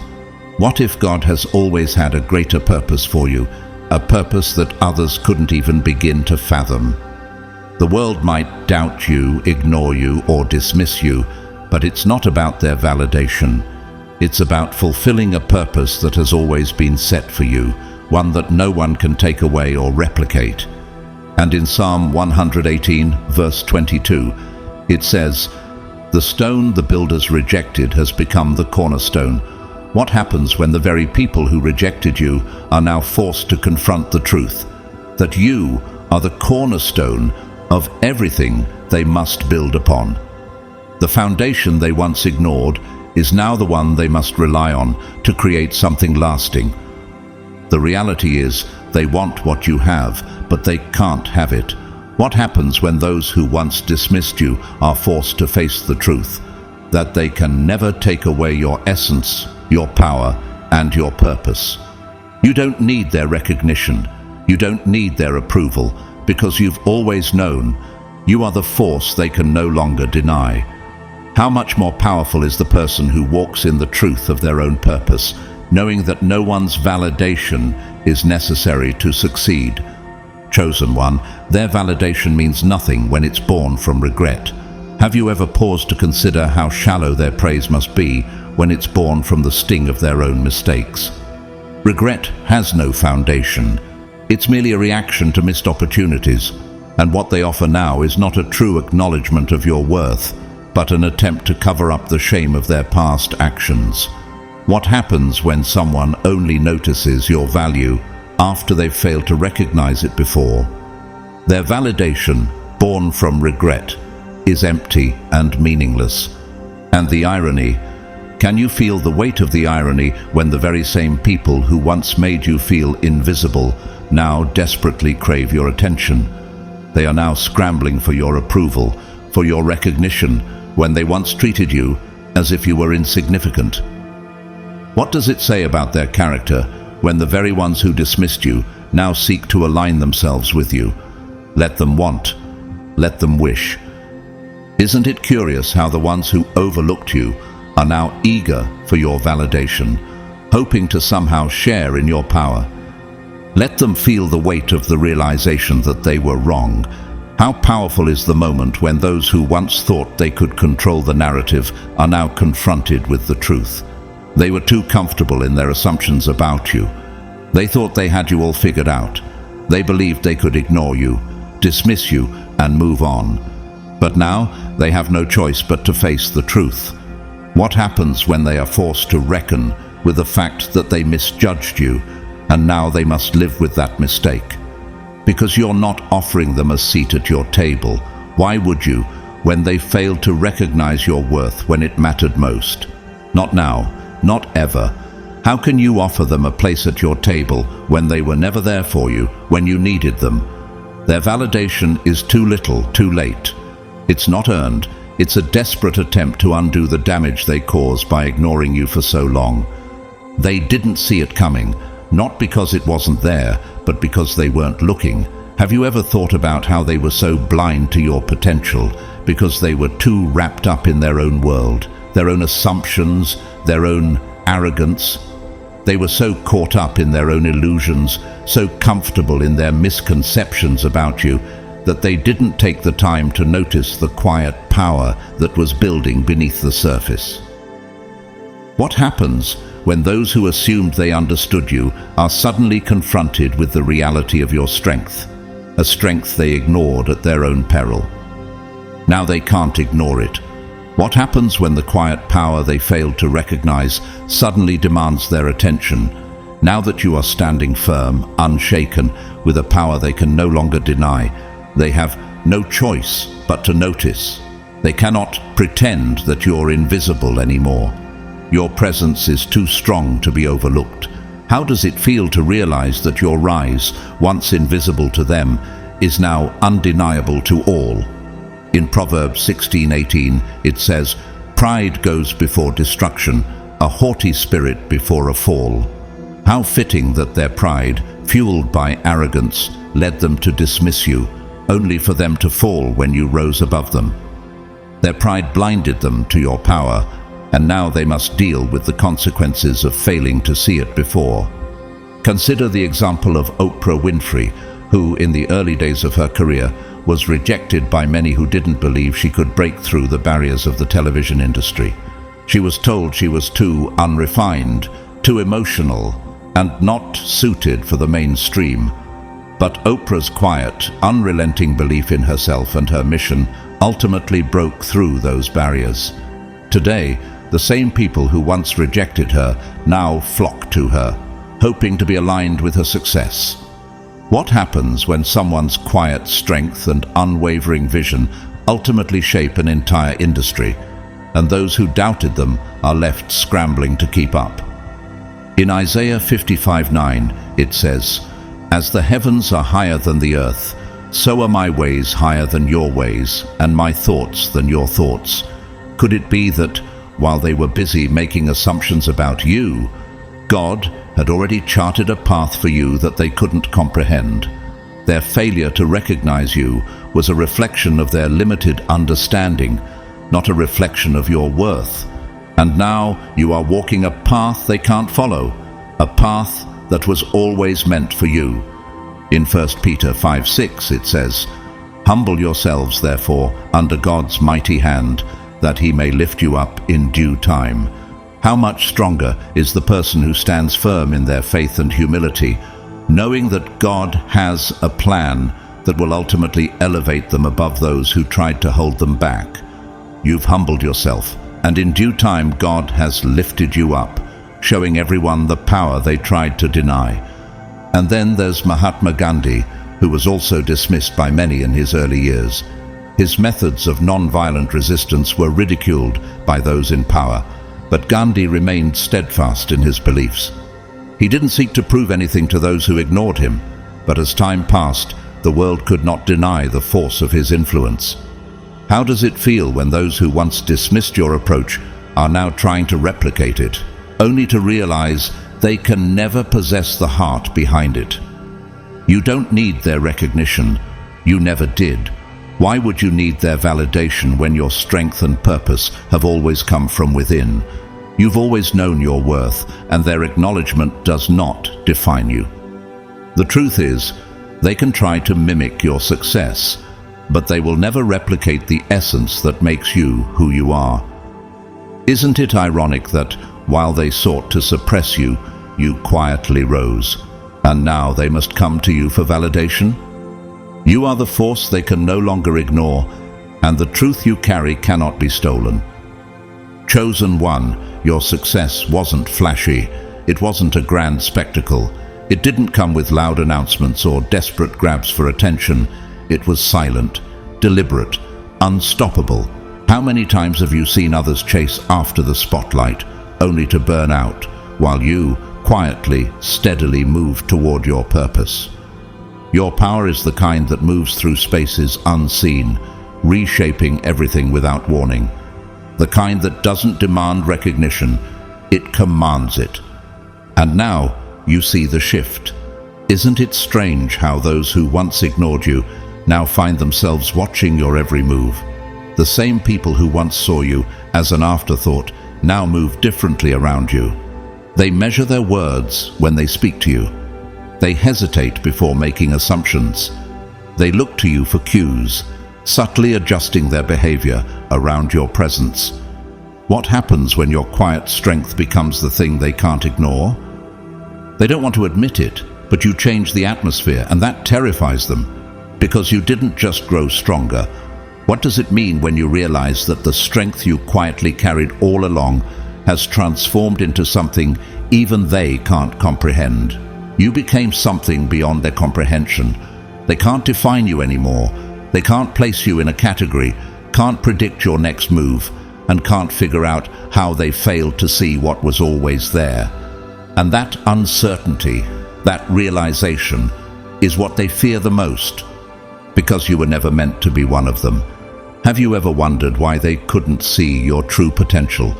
Speaker 1: What if God has always had a greater purpose for you, a purpose that others couldn't even begin to fathom? The world might doubt you, ignore you, or dismiss you, but it's not about their validation. It's about fulfilling a purpose that has always been set for you, one that no one can take away or replicate. And in Psalm 118, verse 22, it says, "The stone the builders rejected has become the cornerstone." What happens when the very people who rejected you are now forced to confront the truth, that you are the cornerstone of everything they must build upon? The foundation they once ignored is now the one they must rely on to create something lasting. The reality is, they want what you have, but they can't have it. What happens when those who once dismissed you are forced to face the truth, that they can never take away your essence, your power, and your purpose? You don't need their recognition. You don't need their approval, because you've always known you are the force they can no longer deny. How much more powerful is the person who walks in the truth of their own purpose, knowing that no one's validation is necessary to succeed? Chosen one, their validation means nothing when it's born from regret. Have you ever paused to consider how shallow their praise must be when it's born from the sting of their own mistakes? Regret has no foundation. It's merely a reaction to missed opportunities, and what they offer now is not a true acknowledgement of your worth, but an attempt to cover up the shame of their past actions. What happens when someone only notices your value after they've failed to recognize it before? Their validation, born from regret, is empty and meaningless. And the irony, can you feel the weight of the irony when the very same people who once made you feel invisible now desperately crave your attention? They are now scrambling for your approval, for your recognition, when they once treated you as if you were insignificant. What does it say about their character when the very ones who dismissed you now seek to align themselves with you? Let them want, let them wish. Isn't it curious how the ones who overlooked you are now eager for your validation, hoping to somehow share in your power? Let them feel the weight of the realization that they were wrong. How powerful is the moment when those who once thought they could control the narrative are now confronted with the truth. They were too comfortable in their assumptions about you. They thought they had you all figured out. They believed they could ignore you, dismiss you, and move on. But now they have no choice but to face the truth. What happens when they are forced to reckon with the fact that they misjudged you, and now they must live with that mistake? Because you're not offering them a seat at your table. Why would you, when they failed to recognize your worth when it mattered most? Not now, not ever. How can you offer them a place at your table when they were never there for you, when you needed them? Their validation is too little, too late. It's not earned. It's a desperate attempt to undo the damage they caused by ignoring you for so long. They didn't see it coming, not because it wasn't there, but because they weren't looking. Have you ever thought about how they were so blind to your potential because they were too wrapped up in their own world, their own assumptions, their own arrogance? They were so caught up in their own illusions, so comfortable in their misconceptions about you, that they didn't take the time to notice the quiet power that was building beneath the surface. What happens when those who assumed they understood you are suddenly confronted with the reality of your strength, a strength they ignored at their own peril? Now they can't ignore it. What happens when the quiet power they failed to recognize suddenly demands their attention? Now that you are standing firm, unshaken, with a power they can no longer deny, they have no choice but to notice. They cannot pretend that you're invisible anymore. Your presence is too strong to be overlooked. How does it feel to realize that your rise, once invisible to them, is now undeniable to all? In Proverbs 16:18, it says, "Pride goes before destruction, a haughty spirit before a fall." How fitting that their pride, fueled by arrogance, led them to dismiss you, only for them to fall when you rose above them. Their pride blinded them to your power, and now they must deal with the consequences of failing to see it before. Consider the example of Oprah Winfrey, who, in the early days of her career, was rejected by many who didn't believe she could break through the barriers of the television industry. She was told she was too unrefined, too emotional, and not suited for the mainstream. But Oprah's quiet, unrelenting belief in herself and her mission ultimately broke through those barriers. Today, the same people who once rejected her now flock to her, hoping to be aligned with her success. What happens when someone's quiet strength and unwavering vision ultimately shape an entire industry, and those who doubted them are left scrambling to keep up? In Isaiah 55:9, it says, "As the heavens are higher than the earth, so are my ways higher than your ways, and my thoughts than your thoughts." Could it be that, while they were busy making assumptions about you, God had already charted a path for you that they couldn't comprehend? Their failure to recognize you was a reflection of their limited understanding, not a reflection of your worth. And now you are walking a path they can't follow, a path that was always meant for you. In 1 Peter 5:6 it says, "Humble yourselves, therefore, under God's mighty hand, that he may lift you up in due time." How much stronger is the person who stands firm in their faith and humility, knowing that God has a plan that will ultimately elevate them above those who tried to hold them back. You've humbled yourself, and in due time God has lifted you up. showing everyone the power they tried to deny. And then there's Mahatma Gandhi, who was also dismissed by many in his early years. His methods of non-violent resistance were ridiculed by those in power, but Gandhi remained steadfast in his beliefs. He didn't seek to prove anything to those who ignored him, but as time passed, the world could not deny the force of his influence. How does it feel when those who once dismissed your approach are now trying to replicate it, only to realize they can never possess the heart behind it? You don't need their recognition. You never did. Why would you need their validation when your strength and purpose have always come from within? You've always known your worth, and their acknowledgement does not define you. The truth is, they can try to mimic your success, but they will never replicate the essence that makes you who you are. Isn't it ironic that, while they sought to suppress you, you quietly rose, and now they must come to you for validation? You are the force they can no longer ignore, and the truth you carry cannot be stolen. Chosen one, your success wasn't flashy. It wasn't a grand spectacle. It didn't come with loud announcements or desperate grabs for attention. It was silent, deliberate, unstoppable. How many times have you seen others chase after the spotlight, only to burn out, while you quietly, steadily moved toward your purpose? Your power is the kind that moves through spaces unseen, reshaping everything without warning. The kind that doesn't demand recognition, it commands it. And now you see the shift. Isn't it strange how those who once ignored you now find themselves watching your every move? The same people who once saw you as an afterthought now move differently around you. They measure their words when they speak to you. They hesitate before making assumptions. They look to you for cues, subtly adjusting their behavior around your presence. What happens when your quiet strength becomes the thing they can't ignore? They don't want to admit it, but you change the atmosphere, and that terrifies them, because you didn't just grow stronger. What does it mean when you realize that the strength you quietly carried all along has transformed into something even they can't comprehend? You became something beyond their comprehension. They can't define you anymore. They can't place you in a category, can't predict your next move, and can't figure out how they failed to see what was always there. And that uncertainty, that realization, is what they fear the most, because you were never meant to be one of them. Have you ever wondered why they couldn't see your true potential?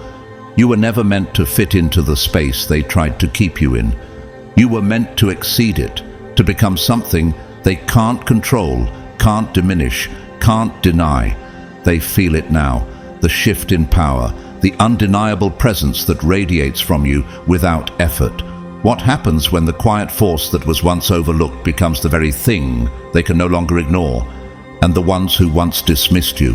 Speaker 1: You were never meant to fit into the space they tried to keep you in. You were meant to exceed it, to become something they can't control, can't diminish, can't deny. They feel it now, the shift in power, the undeniable presence that radiates from you without effort. What happens when the quiet force that was once overlooked becomes the very thing they can no longer ignore, and the ones who once dismissed you?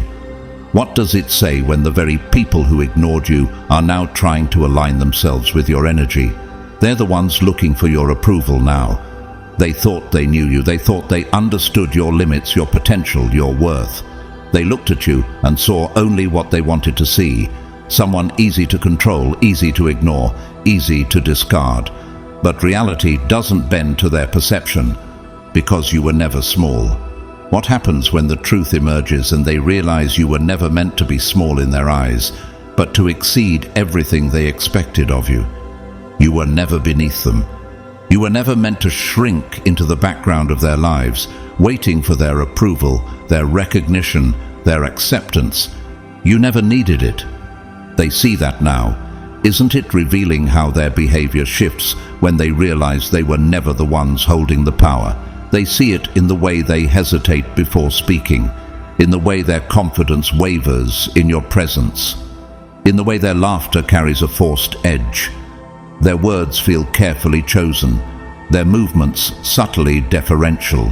Speaker 1: What does it say when the very people who ignored you are now trying to align themselves with your energy? They're the ones looking for your approval now. They thought they knew you. They thought they understood your limits, your potential, your worth. They looked at you and saw only what they wanted to see. Someone easy to control, easy to ignore, easy to discard. But reality doesn't bend to their perception, because you were never small. What happens when the truth emerges and they realize you were never meant to be small in their eyes, but to exceed everything they expected of you? You were never beneath them. You were never meant to shrink into the background of their lives, waiting for their approval, their recognition, their acceptance. You never needed it. They see that now. Isn't it revealing how their behavior shifts when they realize they were never the ones holding the power? They see it in the way they hesitate before speaking, in the way their confidence wavers in your presence, in the way their laughter carries a forced edge. Their words feel carefully chosen, their movements subtly deferential.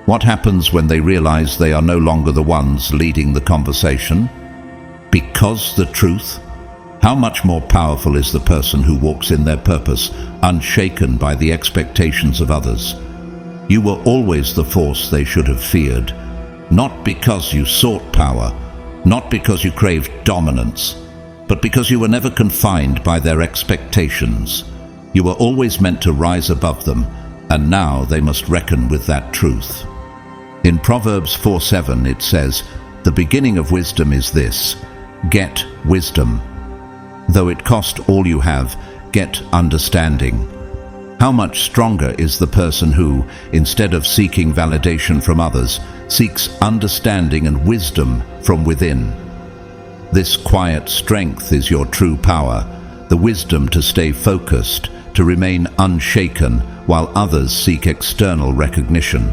Speaker 1: What happens when they realize they are no longer the ones leading the conversation? Because the truth? How much more powerful is the person who walks in their purpose, unshaken by the expectations of others? You were always the force they should have feared, not because you sought power, not because you craved dominance, but because you were never confined by their expectations. You were always meant to rise above them, and now they must reckon with that truth. In Proverbs 4:7 it says, "The beginning of wisdom is this: get wisdom. Though it cost all you have, get understanding." How much stronger is the person who, instead of seeking validation from others, seeks understanding and wisdom from within? This quiet strength is your true power, the wisdom to stay focused, to remain unshaken while others seek external recognition.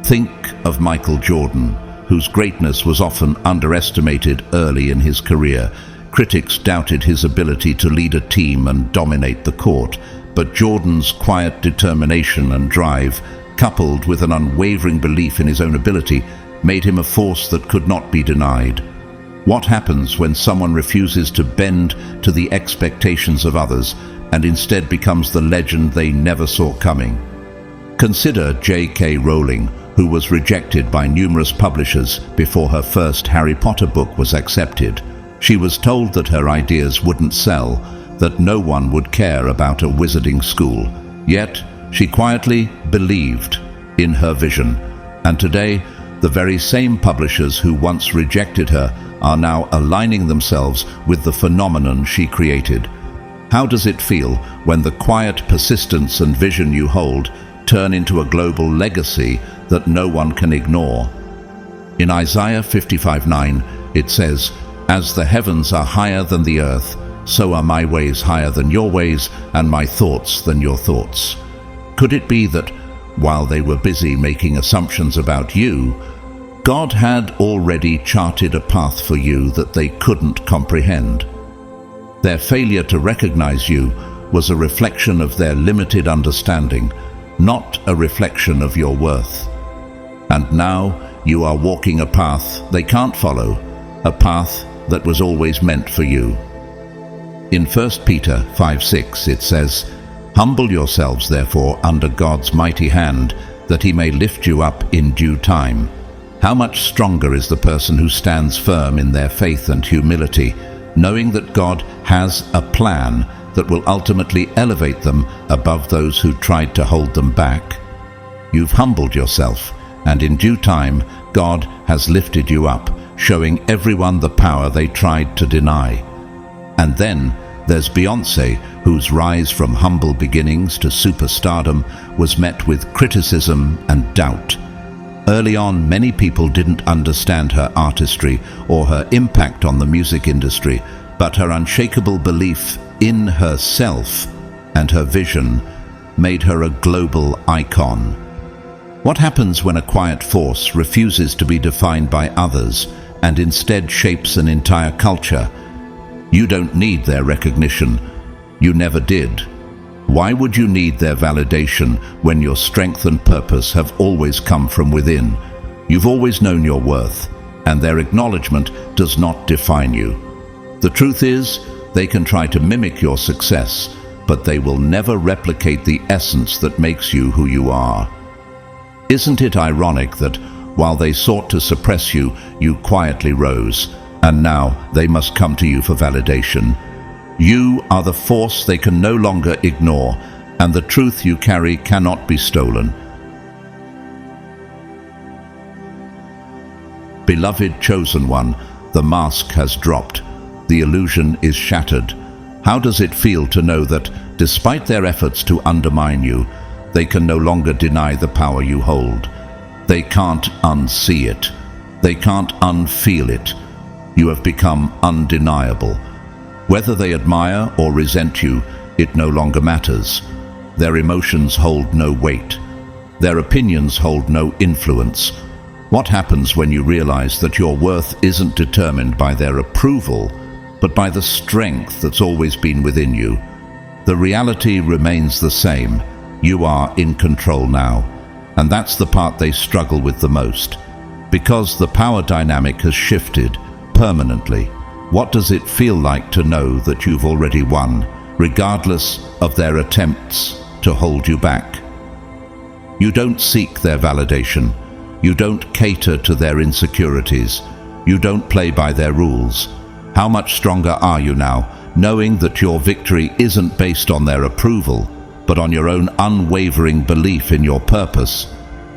Speaker 1: Think of Michael Jordan, whose greatness was often underestimated early in his career. Critics doubted his ability to lead a team and dominate the court, but Jordan's quiet determination and drive, coupled with an unwavering belief in his own ability, made him a force that could not be denied. What happens when someone refuses to bend to the expectations of others and instead becomes the legend they never saw coming? Consider J.K. Rowling, who was rejected by numerous publishers before her first Harry Potter book was accepted. She was told that her ideas wouldn't sell, that no one would care about a wizarding school. Yet, she quietly believed in her vision. And today, the very same publishers who once rejected her are now aligning themselves with the phenomenon she created. How does it feel when the quiet persistence and vision you hold turn into a global legacy that no one can ignore? In Isaiah 55:9, it says, "As the heavens are higher than the earth, so are my ways higher than your ways, and my thoughts than your thoughts." Could it be that, while they were busy making assumptions about you, God had already charted a path for you that they couldn't comprehend? Their failure to recognize you was a reflection of their limited understanding, not a reflection of your worth. And now you are walking a path they can't follow, a path that was always meant for you. In 1 Peter 5:6 it says, "Humble yourselves therefore under God's mighty hand, that he may lift you up in due time." How much stronger is the person who stands firm in their faith and humility, knowing that God has a plan that will ultimately elevate them above those who tried to hold them back? You've humbled yourself, and in due time God has lifted you up, showing everyone the power they tried to deny. And then there's Beyoncé, whose rise from humble beginnings to superstardom was met with criticism and doubt. Early on, many people didn't understand her artistry or her impact on the music industry, but her unshakable belief in herself and her vision made her a global icon. What happens when a quiet force refuses to be defined by others and instead shapes an entire culture? You don't need their recognition. You never did. Why would you need their validation when your strength and purpose have always come from within? You've always known your worth, and their acknowledgement does not define you. The truth is, they can try to mimic your success, but they will never replicate the essence that makes you who you are. Isn't it ironic that while they sought to suppress you, you quietly rose, and now they must come to you for validation? You are the force they can no longer ignore, and the truth you carry cannot be stolen. Beloved chosen one, the mask has dropped. The illusion is shattered. How does it feel to know that, despite their efforts to undermine you, they can no longer deny the power you hold? They can't unsee it. They can't unfeel it. You have become undeniable. Whether they admire or resent you, it no longer matters. Their emotions hold no weight. Their opinions hold no influence. What happens when you realize that your worth isn't determined by their approval, but by the strength that's always been within you? The reality remains the same. You are in control now, and that's the part they struggle with the most, because the power dynamic has shifted permanently. What does it feel like to know that you've already won, regardless of their attempts to hold you back? You don't seek their validation. You don't cater to their insecurities. You don't play by their rules. How much stronger are you now, knowing that your victory isn't based on their approval, but on your own unwavering belief in your purpose?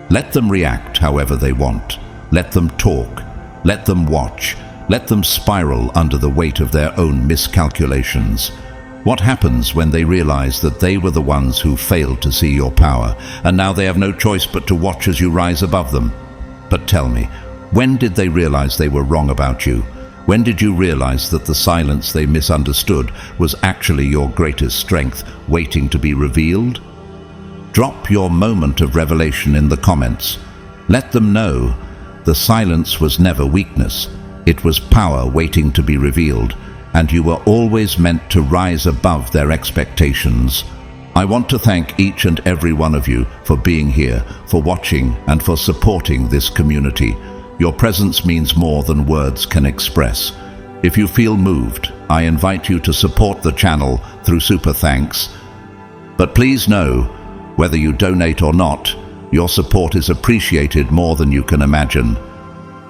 Speaker 1: Let them react however they want. Let them talk. Let them watch. Let them spiral under the weight of their own miscalculations. What happens when they realize that they were the ones who failed to see your power, and now they have no choice but to watch as you rise above them? But tell me, when did they realize they were wrong about you? When did you realize that the silence they misunderstood was actually your greatest strength, waiting to be revealed? Drop your moment of revelation in the comments. Let them know the silence was never weakness. It was power waiting to be revealed, and you were always meant to rise above their expectations. I want to thank each and every one of you for being here, for watching, and for supporting this community. Your presence means more than words can express. If you feel moved, I invite you to support the channel through Super Thanks. But please know, whether you donate or not, your support is appreciated more than you can imagine.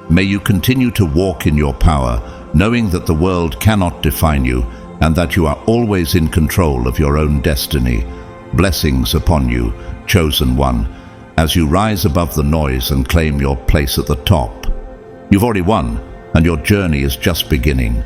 Speaker 1: May you continue to walk in your power, knowing that the world cannot define you and that you are always in control of your own destiny. Blessings upon you, chosen one, as you rise above the noise and claim your place at the top. You've already won, and your journey is just beginning.